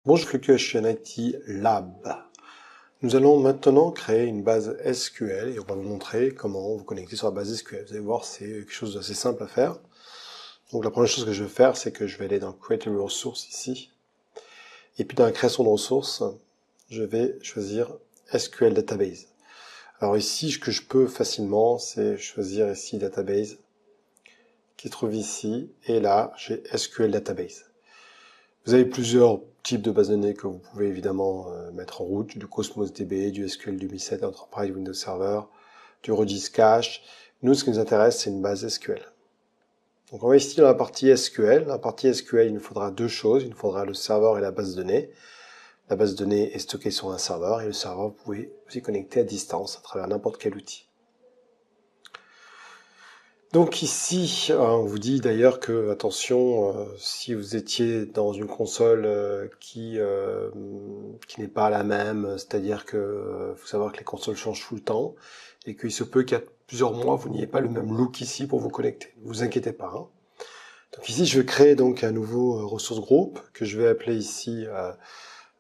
Bonjour Fluctuation IT Lab. Nous allons maintenant créer une base SQL et on va vous montrer comment vous connecter sur la base SQL. Vous allez voir, c'est quelque chose d'assez simple à faire. Donc la première chose que je vais faire, c'est que je vais aller dans Create a Resource ici. Et puis dans la création de ressources, je vais choisir SQL Database. Alors ici, ce que je peux facilement, c'est choisir ici Database, qui se trouve ici, et là, j'ai SQL Database. Vous avez plusieurs types de bases de données que vous pouvez évidemment mettre en route, du Cosmos DB, du SQL 2007 Enterprise Windows Server, du Redis Cache. Nous, ce qui nous intéresse, c'est une base SQL. Donc on va ici dans la partie SQL. Dans la partie SQL, il nous faudra deux choses. Il nous faudra le serveur et la base de données. La base de données est stockée sur un serveur et le serveur, vous pouvez vous y connecter à distance à travers n'importe quel outil. Donc ici, on vous dit d'ailleurs que, attention, si vous étiez dans une console qui n'est pas la même, c'est-à-dire que faut savoir que les consoles changent tout le temps, et qu'il se peut qu'il y a plusieurs mois, vous n'ayez pas le même look ici pour vous connecter. Ne vous inquiétez pas. Hein. Donc ici, je vais créer donc un nouveau ressource groupe, que je vais appeler ici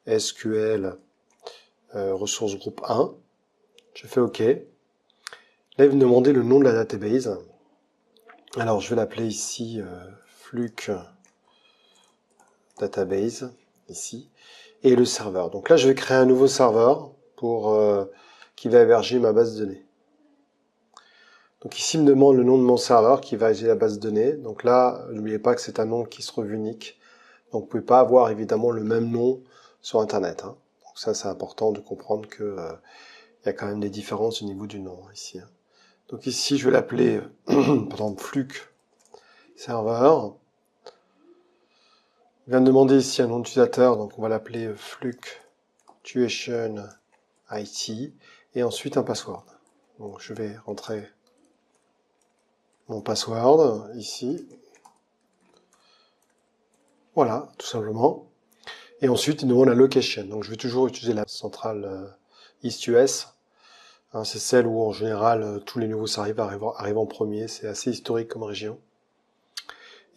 SQL ressource groupe 1. Je fais OK. Là, il va me demander le nom de la database. Alors, je vais l'appeler ici Fluke Database, ici, et le serveur. Donc là, je vais créer un nouveau serveur pour qui va héberger ma base de données. Donc ici, il me demande le nom de mon serveur qui va héberger la base de données. Donc là, n'oubliez pas que c'est un nom qui se trouve unique. Donc vous ne pouvez pas avoir évidemment le même nom sur Internet. Hein. Donc ça, c'est important de comprendre que il y a quand même des différences au niveau du nom ici. Hein. Donc ici, je vais l'appeler, par exemple, Fluke serveur. Il vient me demander ici un nom d'utilisateur, donc on va l'appeler Fluctuation IT, et ensuite un password. Donc je vais rentrer mon password ici. Voilà, tout simplement. Et ensuite, il me demande la location. Donc je vais toujours utiliser la centrale East US. Hein, c'est celle où en général tous les nouveaux arrivent en premier. C'est assez historique comme région.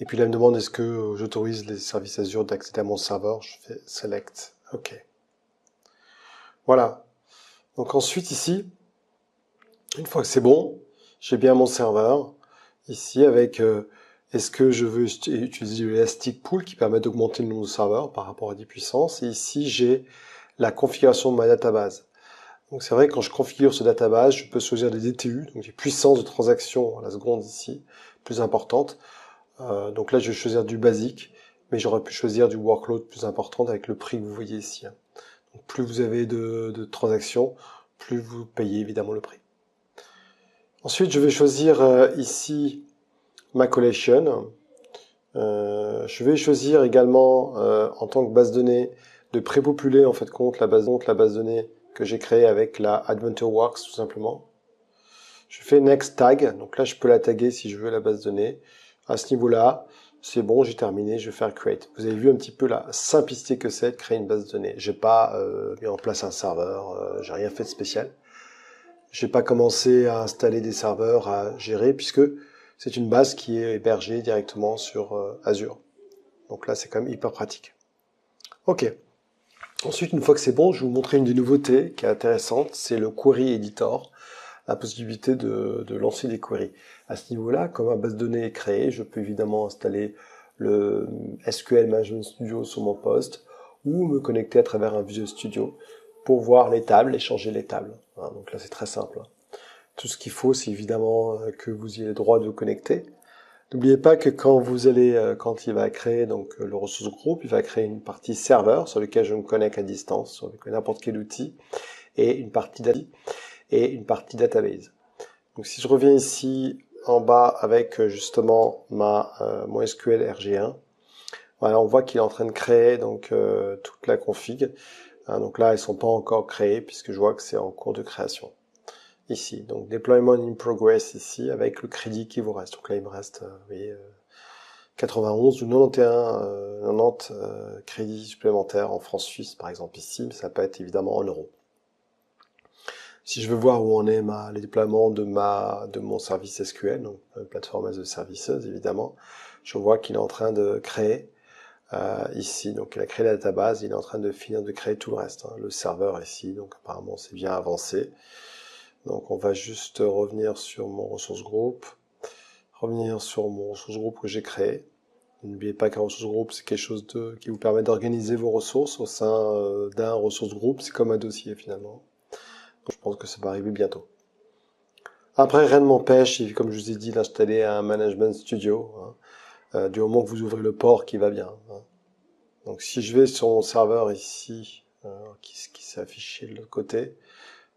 Et puis là, il me demande est-ce que j'autorise les services Azure d'accéder à mon serveur. Je fais Select. OK. Voilà. Donc ensuite, ici, une fois que c'est bon, j'ai bien mon serveur. Ici, avec est-ce que je veux utiliser l'Elastic Pool qui permet d'augmenter le nombre de serveurs par rapport à 10 puissances. Et ici, j'ai la configuration de ma database. Donc c'est vrai que quand je configure ce database, je peux choisir des DTU, donc des puissances de transaction à la seconde ici, plus importantes. Donc là, je vais choisir du basique, mais j'aurais pu choisir du workload plus important avec le prix que vous voyez ici. Hein. Donc plus vous avez de transactions, plus vous payez évidemment le prix. Ensuite, je vais choisir ici ma collection. Je vais choisir également en tant que base de données de prépopuler en fait compte la base de données que j'ai créée avec la AdventureWorks tout simplement. Je fais Next Tag, donc là je peux la taguer si je veux la base de données. À ce niveau-là, c'est bon, j'ai terminé, je vais faire Create. Vous avez vu un petit peu la simplicité que c'est de créer une base de données. J'ai pas mis en place un serveur, j'ai rien fait de spécial. J'ai pas commencé à installer des serveurs à gérer puisque c'est une base qui est hébergée directement sur Azure. Donc là, c'est quand même hyper pratique. Ok. Ensuite, une fois que c'est bon, je vais vous montrer une des nouveautés qui est intéressante, c'est le Query Editor, la possibilité de lancer des queries. À ce niveau-là, comme ma base de données est créée, je peux évidemment installer le SQL Management Studio sur mon poste ou me connecter à travers un Visual Studio pour voir les tables et changer les tables. Hein, donc là, c'est très simple. Tout ce qu'il faut, c'est évidemment que vous ayez le droit de vous connecter. N'oubliez pas que quand il va créer donc le ressource groupe, il va créer une partie serveur sur lequel je me connecte à distance, sur n'importe quel outil, et une partie database. Donc si je reviens ici en bas avec justement mon SQL RG1, voilà, on voit qu'il est en train de créer donc toute la config. Hein, donc là, elles sont pas encore créées puisque je vois que c'est en cours de création. Ici, donc deployment in progress ici avec le crédit qui vous reste. Donc là, il me reste, vous voyez, 91 ou 90 crédits supplémentaires en francs suisses par exemple ici, mais ça peut être évidemment en euros. Si je veux voir où en est les déploiements de mon service SQL, donc plateforme as a services évidemment, je vois qu'il est en train de créer ici. Donc il a créé la database, il est en train de finir de créer tout le reste, hein, le serveur ici, donc apparemment c'est bien avancé. Donc on va juste revenir sur mon ressource group, revenir sur mon ressource group que j'ai créé. N'oubliez pas qu'un ressource group c'est quelque chose qui vous permet d'organiser vos ressources au sein d'un ressource group, c'est comme un dossier finalement. Donc, je pense que ça va arriver bientôt. Après, rien ne m'empêche, comme je vous ai dit, d'installer un Management Studio, hein, du moment que vous ouvrez le port qui va bien, hein. Donc si je vais sur mon serveur ici, qui s'est affiché de l'autre côté,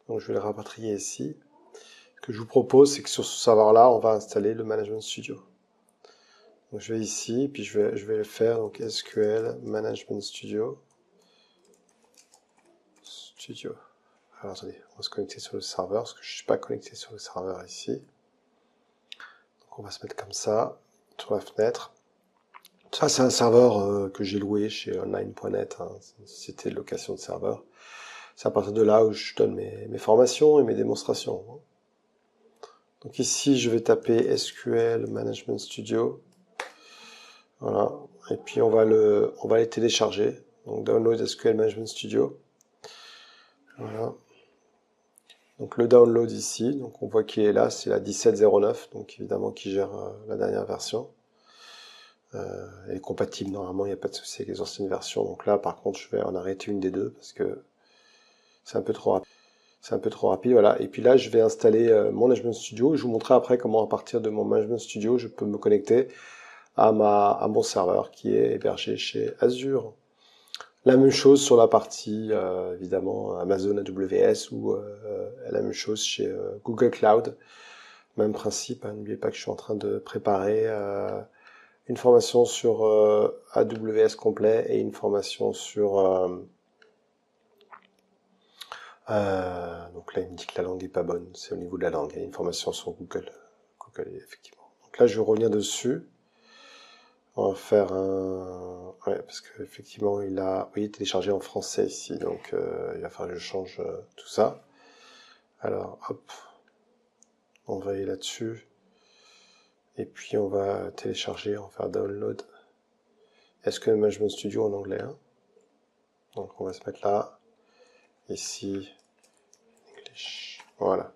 donc je vais le rapatrier ici. Ce que je vous propose, c'est que sur ce serveur-là, on va installer le Management Studio. Donc je vais ici, puis je vais le faire, donc SQL Management Studio. Alors attendez, on va se connecter sur le serveur, parce que je ne suis pas connecté sur le serveur ici. Donc on va se mettre comme ça, sur la fenêtre. Ça, c'est un serveur que j'ai loué chez online.net, hein, c'était de location de serveur. C'est à partir de là où je donne mes formations et mes démonstrations. Donc ici, je vais taper SQL Management Studio. Voilà. Et puis on va les télécharger. Donc download SQL Management Studio. Voilà. Donc le download ici, donc on voit qu'il est là, c'est la 1709, donc évidemment qui gère la dernière version. Elle est compatible normalement, il n'y a pas de souci avec les anciennes versions. Donc là, par contre, je vais en arrêter une des deux parce que c'est un peu trop rapide. C'est un peu trop rapide, voilà. Et puis là, je vais installer mon Management Studio. Je vous montrerai après comment, à partir de mon Management Studio, je peux me connecter à mon serveur qui est hébergé chez Azure. La même chose sur la partie, évidemment, Amazon AWS ou la même chose chez Google Cloud. Même principe, hein. N'oubliez pas que je suis en train de préparer une formation sur AWS complet et une formation sur... donc là, il me dit que la langue est pas bonne. C'est au niveau de la langue. Il y a une formation sur Google, effectivement. Donc là, je vais revenir dessus. On va faire un... Ouais, parce qu'effectivement, il a... Vous voyez, téléchargé en français ici. Donc, il va falloir que je change tout ça. Alors, hop. On va aller là-dessus. Et puis, on va télécharger, on va faire download. SQL Management Studio en anglais, hein. Donc, on va se mettre là. Ici. English. Voilà.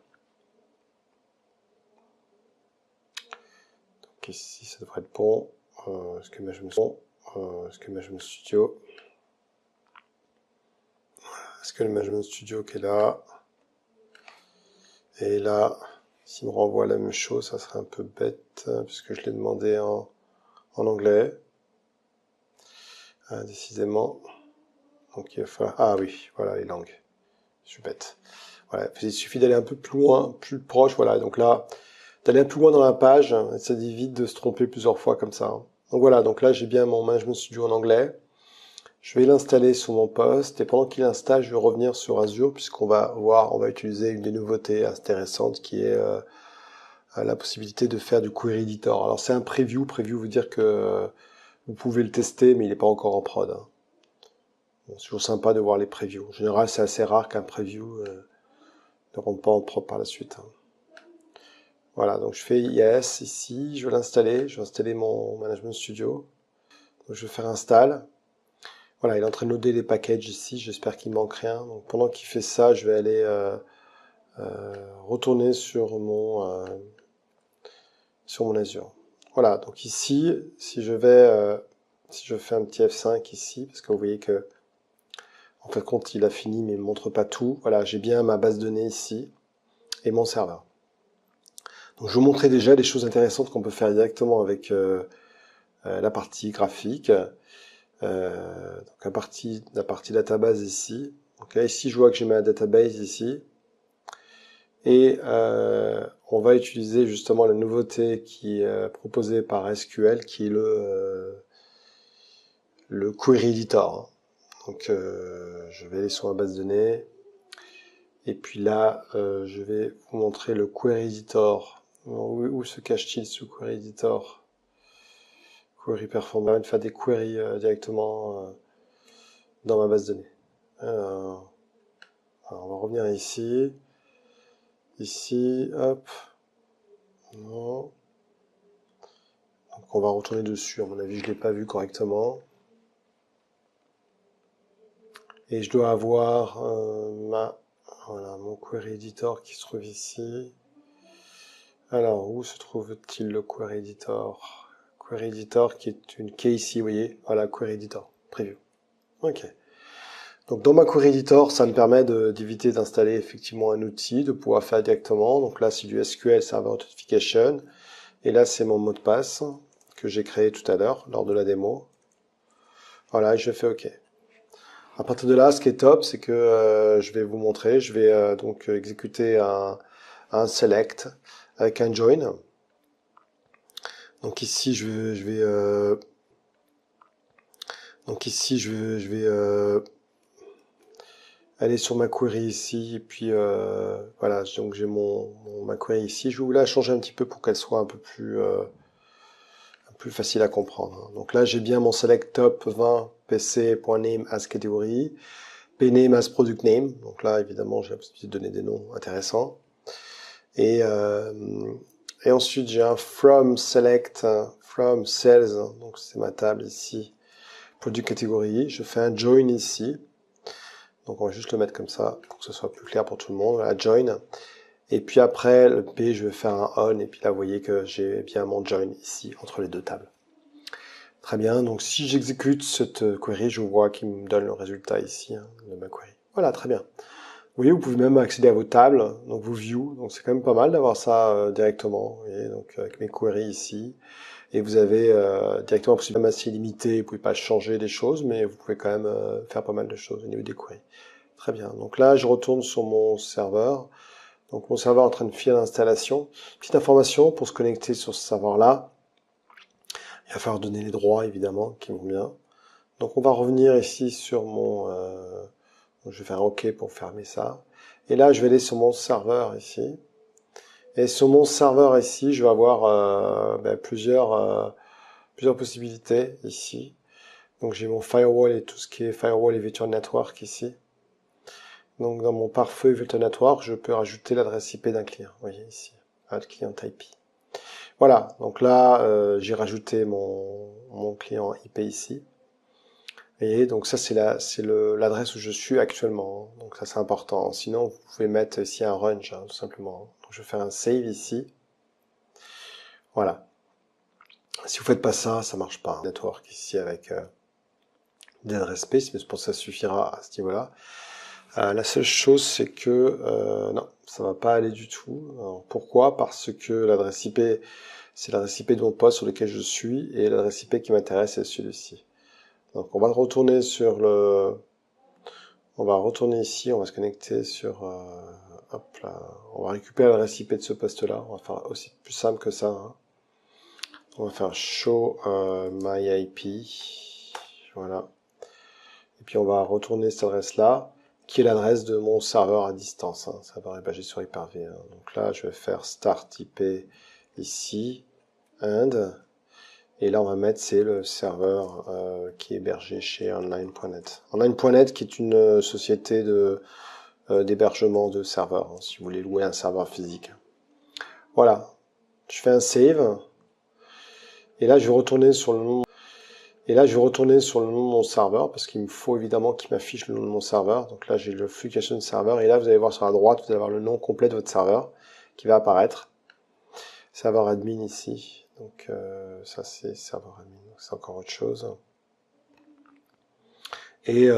Donc, ici, ça devrait être bon. SQL Management Studio. SQL Management Studio qui est là. Et là, s'il me renvoie la même chose, ça serait un peu bête, puisque je l'ai demandé en anglais. Décidément. Donc il va falloir... Ah oui, voilà les langues. Je suis bête. Voilà, il suffit d'aller un peu plus loin, plus proche, voilà. Donc là, d'aller un peu plus loin dans la page, ça évite de se tromper plusieurs fois comme ça, hein. Donc voilà, donc là j'ai bien mon Management Studio en anglais. Je vais l'installer sur mon poste et pendant qu'il installe, je vais revenir sur Azure puisqu'on va voir, on va utiliser une des nouveautés intéressantes qui est la possibilité de faire du query editor. Alors c'est un preview, veut dire que vous pouvez le tester mais il n'est pas encore en prod, hein. Bon, c'est toujours sympa de voir les previews. En général, c'est assez rare qu'un preview ne rentre pas en prod par la suite, hein. Voilà, donc je fais yes ici, je vais installer mon Management Studio. Donc je vais faire install. Voilà, il est en train de loader les packages ici, j'espère qu'il manque rien. Donc pendant qu'il fait ça, je vais aller retourner sur mon Azure. Voilà, donc ici, si je fais un petit F5 ici, parce que vous voyez que en fait compte il a fini mais il ne montre pas tout. Voilà, j'ai bien ma base de données ici et mon serveur. Donc je vous montrais déjà des choses intéressantes qu'on peut faire directement avec la partie graphique. Donc la partie database ici. Donc là ici je vois que j'ai ma database ici. Et on va utiliser justement la nouveauté qui est proposée par SQL qui est le Query Editor. Donc je vais aller sur ma base de données. Et puis là je vais vous montrer le Query Editor. Où se cache-t-il ce Query Editor? Query Performance, faire des queries directement dans ma base de données. Alors, on va revenir ici. Ici, hop. Non. Donc on va retourner dessus. À mon avis, je ne l'ai pas vu correctement. Et je dois avoir voilà, mon query editor qui se trouve ici. Alors, où se trouve-t-il le query editor? Query editor qui est une key ici, vous voyez. Voilà, query editor, preview. Ok. Donc dans ma query editor, ça me permet d'éviter d'installer effectivement un outil, de pouvoir faire directement. Donc là, c'est du SQL Server Authentication. Et là, c'est mon mot de passe que j'ai créé tout à l'heure lors de la démo. Voilà, et je fais OK. À partir de là, ce qui est top, c'est que je vais vous montrer, je vais donc exécuter un select avec un join. Donc ici, je vais aller sur ma query ici, et puis voilà, donc j'ai ma query ici. Je vais vous la changer un petit peu pour qu'elle soit un peu plus facile à comprendre. Donc là, j'ai bien mon select top 20 pc.name as category, pname as product name. Donc là, évidemment, j'ai la possibilité de donner des noms intéressants. Et ensuite, j'ai un from select, from sales, donc c'est ma table ici, product category. Je fais un join ici. Donc on va juste le mettre comme ça pour que ce soit plus clair pour tout le monde. Voilà, join. Et puis après, le P, je vais faire un on. Et puis là, vous voyez que j'ai bien mon join ici entre les deux tables. Très bien. Donc si j'exécute cette query, je vois qu'il me donne le résultat ici de ma query. Voilà, très bien. Vous voyez, vous pouvez même accéder à vos tables, donc vos views. Donc c'est quand même pas mal d'avoir ça directement. Vous voyez, donc avec mes queries ici. Et vous avez directement une possibilité assez limitée. Vous pouvez pas changer des choses, mais vous pouvez quand même faire pas mal de choses au niveau des queries. Très bien. Donc là, je retourne sur mon serveur. Donc mon serveur est en train de finir l'installation. Petite information pour se connecter sur ce serveur-là. Il va falloir donner les droits, évidemment, qui vont bien. Donc on va revenir ici sur mon... je vais faire OK pour fermer ça. Et là, je vais aller sur mon serveur ici. Et sur mon serveur ici, je vais avoir plusieurs possibilités ici. Donc j'ai mon firewall et tout ce qui est firewall et virtual network ici. Donc dans mon pare-feu virtual network, je peux rajouter l'adresse IP d'un client. Vous voyez ici, add client IP. Voilà, donc là j'ai rajouté mon client IP ici. Et donc ça c'est l'adresse où je suis actuellement. Donc ça c'est important. Sinon vous pouvez mettre ici un range tout simplement. Donc je vais faire un save ici. Voilà. Si vous faites pas ça, ça marche pas. Network ici avec des adresses space, mais je pense que ça suffira à ce niveau-là. La seule chose, c'est que non, ça va pas aller du tout. Alors, pourquoi? Parce que l'adresse IP, c'est l'adresse IP de mon poste sur lequel je suis, et l'adresse IP qui m'intéresse, c'est celui-ci. Donc, on va retourner on va retourner ici, on va se connecter sur, hop là, on va récupérer l'adresse IP de ce poste-là. On va faire aussi plus simple que ça. On va faire show my IP, voilà. Et puis on va retourner cette adresse-là, qui est l'adresse de mon serveur à distance. Serveur hébergé sur Hyper-V. Donc là, je vais faire start IP ici, and, et là on va mettre c'est le serveur qui est hébergé chez online.net. Online.net qui est une société d'hébergement de serveurs, si vous voulez louer un serveur physique. Voilà, je fais un save, et là je vais retourner sur le nom. Et là, je vais retourner sur le nom de mon serveur, parce qu'il me faut évidemment qu'il m'affiche le nom de mon serveur. Donc là, j'ai le Fluctuation Server, et là, vous allez voir sur la droite, vous allez avoir le nom complet de votre serveur qui va apparaître. Serveur admin ici. Donc ça, c'est serveur admin, c'est encore autre chose. Et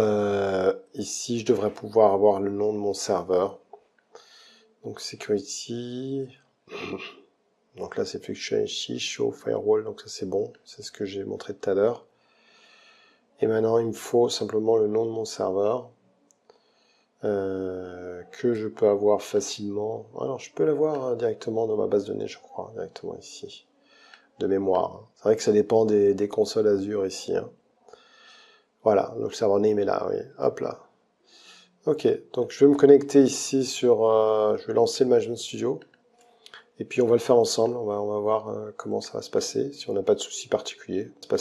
ici, je devrais pouvoir avoir le nom de mon serveur. Donc security. Donc là, c'est Fluctuation ici, show firewall, donc ça c'est bon. C'est ce que j'ai montré tout à l'heure. Et maintenant, il me faut simplement le nom de mon serveur que je peux avoir facilement. Alors, je peux l'avoir directement dans ma base de données, je crois, directement ici, de mémoire. C'est vrai que ça dépend des consoles Azure ici. Voilà, donc le serveur name est là, oui. Hop là. Ok, donc je vais me connecter ici sur... je vais lancer le Management Studio. Et puis on va le faire ensemble, on va voir comment ça va se passer, si on n'a pas de soucis particuliers. Bon,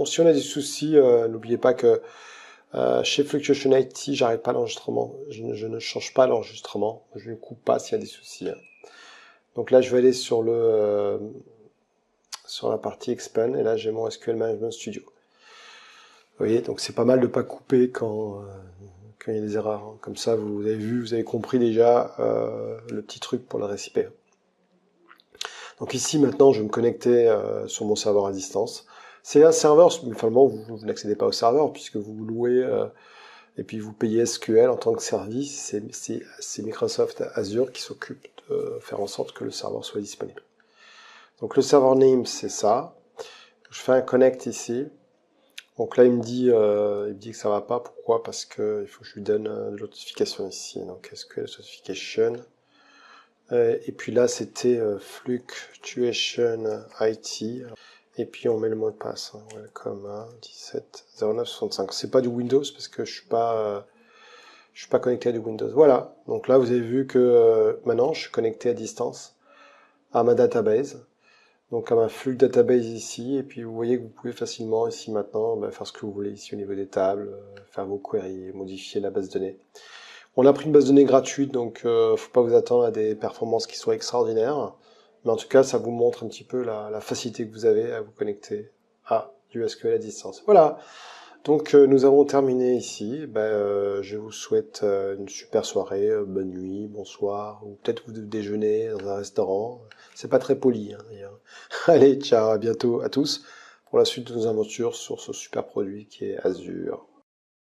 si on a des soucis, n'oubliez pas que chez Fluctuation IT, j'arrête pas l'enregistrement, je ne change pas l'enregistrement, je ne coupe pas s'il y a des soucis. Donc là, je vais aller sur la partie Expand, et là j'ai mon SQL Management Studio. voyez, donc c'est pas mal de pas couper quand il y a des erreurs, hein. Comme ça, vous avez vu, vous avez compris déjà le petit truc pour le réciper. Donc ici, maintenant, je vais me connecter sur mon serveur à distance. C'est un serveur, mais finalement, vous n'accédez pas au serveur puisque vous louez et puis vous payez SQL en tant que service. C'est Microsoft Azure qui s'occupe de faire en sorte que le serveur soit disponible. Donc le serveur name, c'est ça. Je fais un connect ici. Donc là, il me dit que ça va pas. Pourquoi? Parce que il faut que je lui donne de l'authentification ici. Donc SQL Authentification. Et puis là, c'était Fluctuation IT. Et puis on met le mot de passe. Hein. Welcome à 170965. C'est pas du Windows parce que je suis pas connecté à du Windows. Voilà. Donc là, vous avez vu que maintenant, je suis connecté à distance à ma database. Donc à ma flux database ici, et puis vous voyez que vous pouvez facilement ici maintenant faire ce que vous voulez ici au niveau des tables, faire vos queries, modifier la base de données. On a pris une base de données gratuite, donc faut pas vous attendre à des performances qui soient extraordinaires, mais en tout cas ça vous montre un petit peu la facilité que vous avez à vous connecter à du SQL à distance. Voilà, donc nous avons terminé ici. Je vous souhaite une super soirée, bonne nuit, bonsoir, ou peut-être vous déjeunez dans un restaurant. C'est pas très poli, hein, d'ailleurs. Allez, ciao, à bientôt à tous pour la suite de nos aventures sur ce super produit qui est Azure.